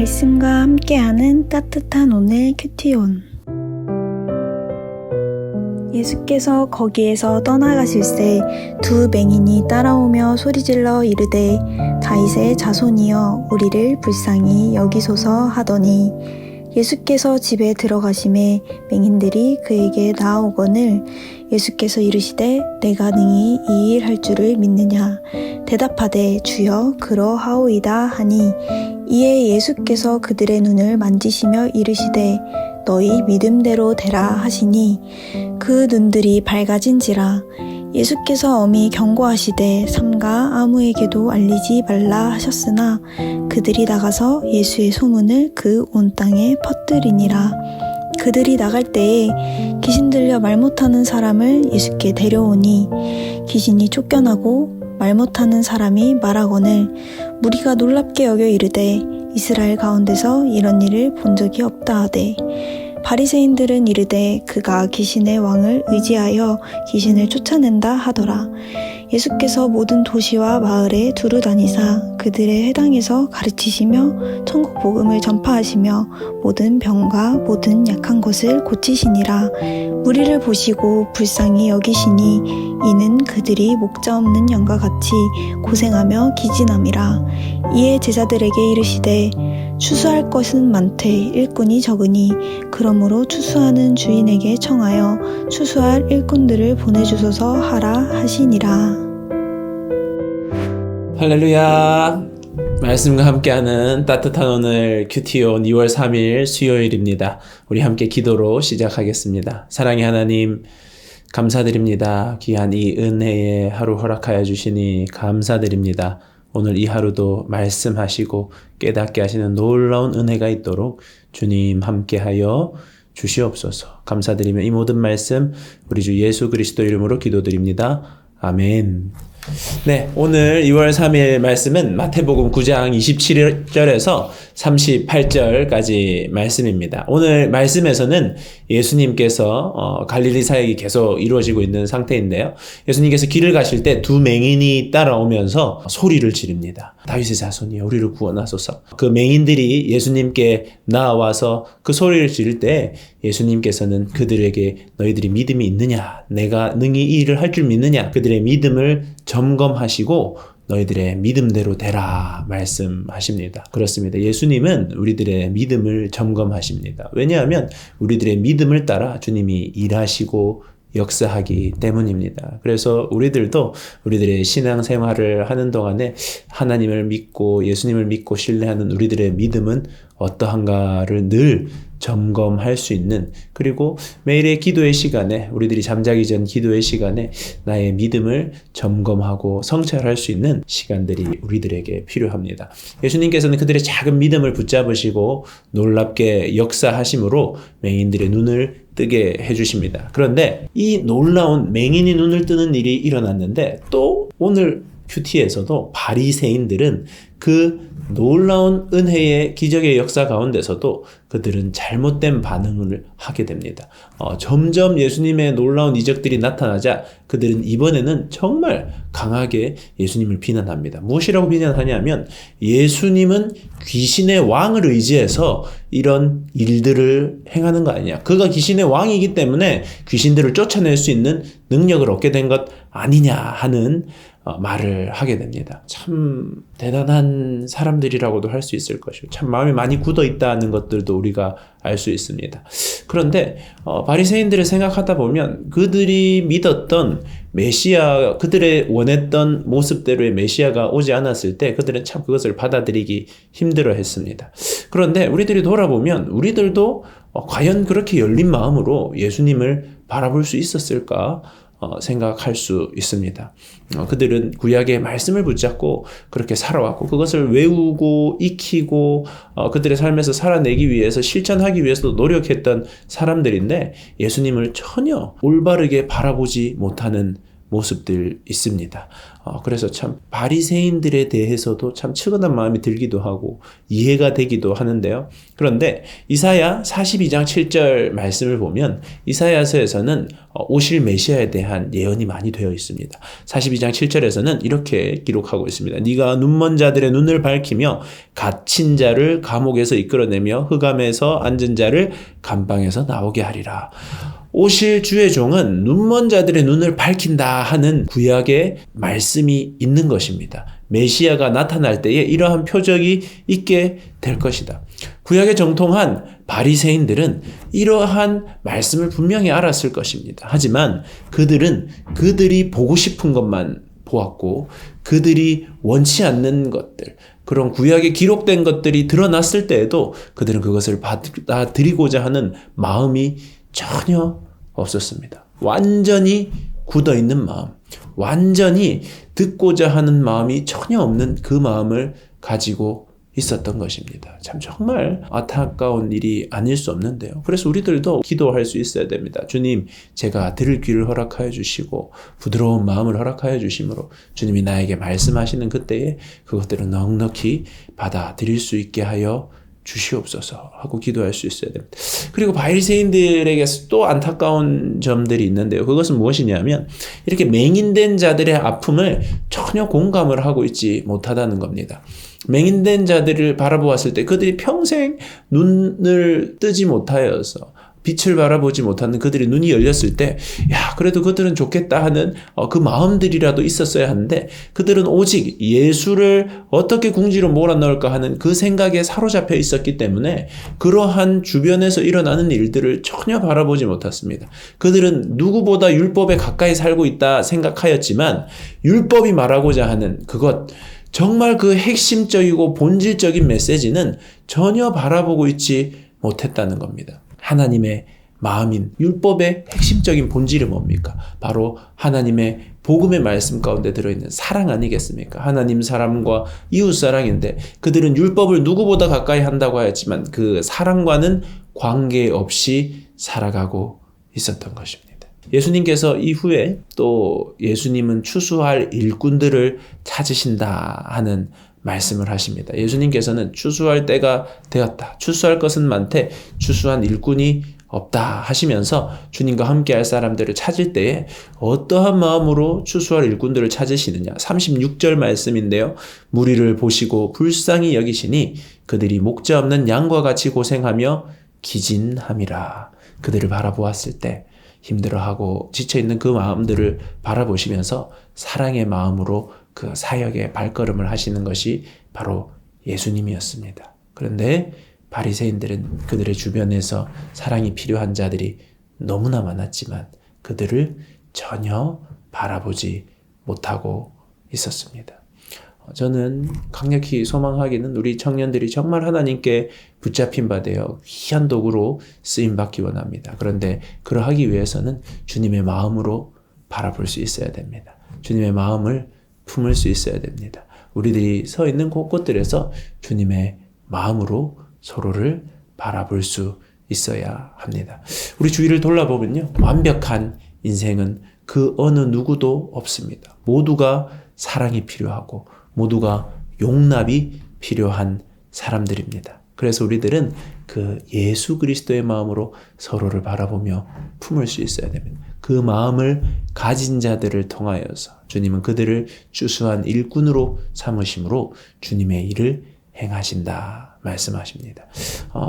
말씀과 함께하는 따뜻한 오늘 큐티온. 예수께서 거기에서 떠나가실새 두 맹인이 따라오며 소리질러 이르되 다윗의 자손이여 우리를 불쌍히 여기소서 하더니 예수께서 집에 들어가심에 맹인들이 그에게 나아오거늘 예수께서 이르시되 내가 능히 이 일 할 줄을 믿느냐 대답하되 주여 그러하오이다 하니 이에 예수께서 그들의 눈을 만지시며 이르시되 너희 믿음대로 되라 하시니 그 눈들이 밝아진지라. 예수께서 엄히 경고하시되 삼가 아무에게도 알리지 말라 하셨으나 그들이 나가서 예수의 소문을 그 온 땅에 퍼뜨리니라. 그들이 나갈 때에 귀신 들려 말 못하는 사람을 예수께 데려오니 귀신이 쫓겨나고 말 못하는 사람이 말하거늘 무리가 놀랍게 여겨 이르되 이스라엘 가운데서 이런 일을 본 적이 없다 하되 바리새인들은 이르되 그가 귀신의 왕을 의지하여 귀신을 쫓아낸다 하더라. 예수께서 모든 도시와 마을에 두루 다니사 그들의 회당에서 가르치시며 천국 복음을 전파하시며 모든 병과 모든 약한 것을 고치시니라. 무리를 보시고 불쌍히 여기시니 이는 그들이 목자 없는 양과 같이 고생하며 기진함이라. 이에 제자들에게 이르시되 추수할 것은 많되 일꾼이 적으니 그러므로 추수하는 주인에게 청하여 추수할 일꾼들을 보내주소서 하라 하시니라. 할렐루야. 말씀과 함께하는 따뜻한 오늘 큐티온 2월 3일 수요일입니다. 우리 함께 기도로 시작하겠습니다. 사랑의 하나님 감사드립니다. 귀한 이 은혜의 하루 허락하여 주시니 감사드립니다. 오늘 이 하루도 말씀하시고 깨닫게 하시는 놀라운 은혜가 있도록 주님 함께하여 주시옵소서. 감사드리며 이 모든 말씀 우리 주 예수 그리스도 이름으로 기도드립니다. 아멘. 네, 오늘 2월 3일 말씀은 마태복음 9장 27절에서 38절까지 말씀입니다. 오늘 말씀에서는 예수님께서 갈릴리 사역이 계속 이루어지고 있는 상태인데요. 예수님께서 길을 가실 때 두 맹인이 따라오면서 소리를 지릅니다. 다윗의 자손이여 우리를 구원하소서. 그 맹인들이 예수님께 나와서 그 소리를 지를 때 예수님께서는 그들에게 너희들이 믿음이 있느냐? 내가 능히 이 일을 할 줄 믿느냐? 그들의 믿음을 점검하시고 너희들의 믿음대로 되라 말씀하십니다. 그렇습니다. 예수님은 우리들의 믿음을 점검하십니다. 왜냐하면 우리들의 믿음을 따라 주님이 일하시고 역사하기 때문입니다. 그래서 우리들도 우리들의 신앙생활을 하는 동안에 하나님을 믿고 예수님을 믿고 신뢰하는 우리들의 믿음은 어떠한가를 늘 점검할 수 있는, 그리고 매일의 기도의 시간에 우리들이 잠자기 전 기도의 시간에 나의 믿음을 점검하고 성찰할 수 있는 시간들이 우리들에게 필요합니다. 예수님께서는 그들의 작은 믿음을 붙잡으시고 놀랍게 역사하심으로 맹인들의 눈을 뜨게 해주십니다. 그런데 이 놀라운 맹인이 눈을 뜨는 일이 일어났는데 또 오늘 큐티에서도 바리새인들은 그 놀라운 은혜의 기적의 역사 가운데서도 그들은 잘못된 반응을 하게 됩니다. 점점 예수님의 놀라운 이적들이 나타나자 그들은 이번에는 정말 강하게 예수님을 비난합니다. 무엇이라고 비난하냐면 예수님은 귀신의 왕을 의지해서 이런 일들을 행하는 거 아니냐. 그가 귀신의 왕이기 때문에 귀신들을 쫓아낼 수 있는 능력을 얻게 된 것 아니냐 하는 말을 하게 됩니다. 참 대단한 사람들이라고도 할 수 있을 것이고 참 마음이 많이 굳어 있다는 것들도 우리가 알 수 있습니다. 그런데 바리새인들을 생각하다 보면 그들이 믿었던 메시아, 그들의 원했던 모습대로의 메시아가 오지 않았을 때 그들은 참 그것을 받아들이기 힘들어 했습니다. 그런데 우리들이 돌아보면 우리들도 과연 그렇게 열린 마음으로 예수님을 바라볼 수 있었을까 생각할 수 있습니다. 그들은 구약의 말씀을 붙잡고 그렇게 살아왔고 그것을 외우고 익히고 그들의 삶에서 살아내기 위해서 실천하기 위해서도 노력했던 사람들인데 예수님을 전혀 올바르게 바라보지 못하는 모습들 있습니다. 그래서 참 바리새인들에 대해서도 참 측은한 마음이 들기도 하고 이해가 되기도 하는데요. 그런데 이사야 42장 7절 말씀을 보면 이사야서에서는 오실 메시아에 대한 예언이 많이 되어 있습니다. 42장 7절에서는 이렇게 기록하고 있습니다. 네가 눈먼 자들의 눈을 밝히며 갇힌 자를 감옥에서 이끌어내며 흑암에서 앉은 자를 감방에서 나오게 하리라. 오실 주의 종은 눈먼 자들의 눈을 밝힌다 하는 구약의 말씀이 있는 것입니다. 메시아가 나타날 때에 이러한 표적이 있게 될 것이다. 구약에 정통한 바리새인들은 이러한 말씀을 분명히 알았을 것입니다. 하지만 그들은 그들이 보고 싶은 것만 보았고 그들이 원치 않는 것들, 그런 구약에 기록된 것들이 드러났을 때에도 그들은 그것을 받아들이고자 하는 마음이 전혀 없었습니다. 완전히 굳어있는 마음, 완전히 듣고자 하는 마음이 전혀 없는 그 마음을 가지고 있었던 것입니다. 참 정말 안타까운 일이 아닐 수 없는데요. 그래서 우리들도 기도할 수 있어야 됩니다. 주님, 제가 들을 귀를 허락하여 주시고 부드러운 마음을 허락하여 주심으로 주님이 나에게 말씀하시는 그때에 그것들을 넉넉히 받아들일 수 있게 하여 주시옵소서 하고 기도할 수 있어야 됩니다. 그리고 바리새인들에게 또 안타까운 점들이 있는데요. 그것은 무엇이냐면 이렇게 맹인된 자들의 아픔을 전혀 공감을 하고 있지 못하다는 겁니다. 맹인된 자들을 바라보았을 때 그들이 평생 눈을 뜨지 못하여서 빛을 바라보지 못하는 그들의 눈이 열렸을 때, 야, 그래도 그들은 좋겠다 하는 그 마음들이라도 있었어야 하는데, 그들은 오직 예수를 어떻게 궁지로 몰아넣을까 하는 그 생각에 사로잡혀 있었기 때문에, 그러한 주변에서 일어나는 일들을 전혀 바라보지 못했습니다. 그들은 누구보다 율법에 가까이 살고 있다 생각하였지만, 율법이 말하고자 하는 그것, 정말 그 핵심적이고 본질적인 메시지는 전혀 바라보고 있지 못했다는 겁니다. 하나님의 마음인 율법의 핵심적인 본질이 뭡니까? 바로 하나님의 복음의 말씀 가운데 들어있는 사랑 아니겠습니까? 하나님 사랑과 이웃 사랑인데 그들은 율법을 누구보다 가까이 한다고 하였지만 그 사랑과는 관계없이 살아가고 있었던 것입니다. 예수님께서 이후에 또 예수님은 추수할 일꾼들을 찾으신다 하는 말씀을 하십니다. 예수님께서는 추수할 때가 되었다. 추수할 것은 많되 추수한 일꾼이 없다 하시면서 주님과 함께할 사람들을 찾을 때에 어떠한 마음으로 추수할 일꾼들을 찾으시느냐. 36절 말씀인데요. 무리를 보시고 불쌍히 여기시니 그들이 목자 없는 양과 같이 고생하며 기진함이라. 그들을 바라보았을 때 힘들어하고 지쳐있는 그 마음들을 바라보시면서 사랑의 마음으로 그 사역의 발걸음을 하시는 것이 바로 예수님이었습니다. 그런데 바리새인들은 그들의 주변에서 사랑이 필요한 자들이 너무나 많았지만 그들을 전혀 바라보지 못하고 있었습니다. 저는 강력히 소망하기는 우리 청년들이 정말 하나님께 붙잡힌 바 되어 귀한 도구로 쓰임받기 원합니다. 그런데 그러하기 위해서는 주님의 마음으로 바라볼 수 있어야 됩니다. 주님의 마음을 품을 수 있어야 됩니다. 우리들이 서 있는 곳곳들에서 주님의 마음으로 서로를 바라볼 수 있어야 합니다. 우리 주위를 돌아보면요. 완벽한 인생은 그 어느 누구도 없습니다. 모두가 사랑이 필요하고 모두가 용납이 필요한 사람들입니다. 그래서 우리들은 그 예수 그리스도의 마음으로 서로를 바라보며 품을 수 있어야 됩니다. 그 마음을 가진 자들을 통하여서 주님은 그들을 추수한 일꾼으로 삼으심으로 주님의 일을 행하신다 말씀하십니다.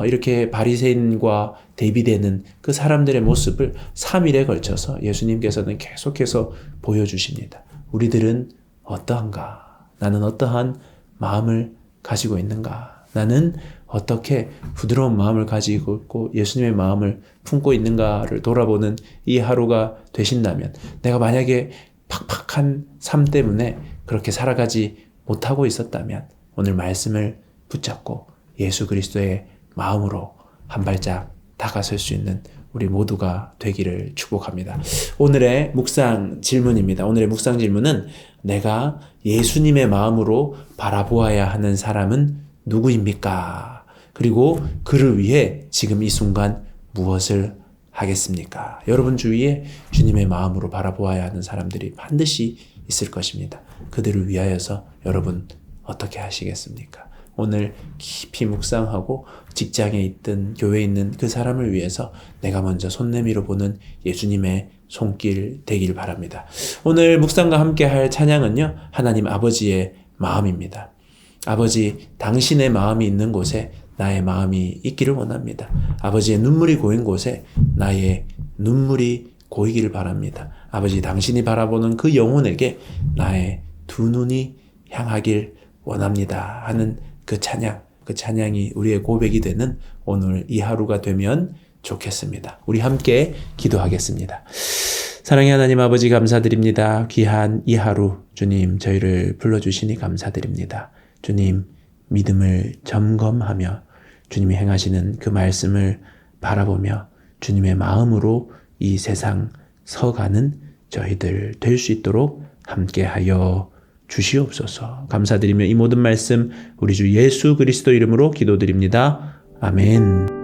이렇게 바리새인과 대비되는 그 사람들의 모습을 3일에 걸쳐서 예수님께서는 계속해서 보여주십니다. 우리들은 어떠한가? 나는 어떠한 마음을 가지고 있는가? 나는 어떻게 부드러운 마음을 가지고 있고 예수님의 마음을 품고 있는가를 돌아보는 이 하루가 되신다면, 내가 만약에 팍팍한 삶 때문에 그렇게 살아가지 못하고 있었다면 오늘 말씀을 붙잡고 예수 그리스도의 마음으로 한 발짝 다가설 수 있는 우리 모두가 되기를 축복합니다. 오늘의 묵상 질문입니다. 오늘의 묵상 질문은 내가 예수님의 마음으로 바라보아야 하는 사람은 누구입니까? 그리고 그를 위해 지금 이 순간 무엇을 하겠습니까? 여러분 주위에 주님의 마음으로 바라보아야 하는 사람들이 반드시 있을 것입니다. 그들을 위하여서 여러분 어떻게 하시겠습니까? 오늘 깊이 묵상하고 직장에 있든 교회에 있는 그 사람을 위해서 내가 먼저 손 내밀어 보는 예수님의 손길 되길 바랍니다. 오늘 묵상과 함께 할 찬양은요, 하나님 아버지의 마음입니다. 아버지, 당신의 마음이 있는 곳에 나의 마음이 있기를 원합니다. 아버지의 눈물이 고인 곳에 나의 눈물이 고이기를 바랍니다. 아버지, 당신이 바라보는 그 영혼에게 나의 두 눈이 향하길 원합니다 하는 그 찬양이 우리의 고백이 되는 오늘 이 하루가 되면 좋겠습니다. 우리 함께 기도하겠습니다. 사랑의 하나님 아버지, 감사드립니다. 귀한 이 하루 주님 저희를 불러주시니 감사드립니다. 주님, 믿음을 점검하며 주님이 행하시는 그 말씀을 바라보며 주님의 마음으로 이 세상 서가는 저희들 될 수 있도록 함께하여 주시옵소서. 감사드리며 이 모든 말씀 우리 주 예수 그리스도 이름으로 기도드립니다. 아멘.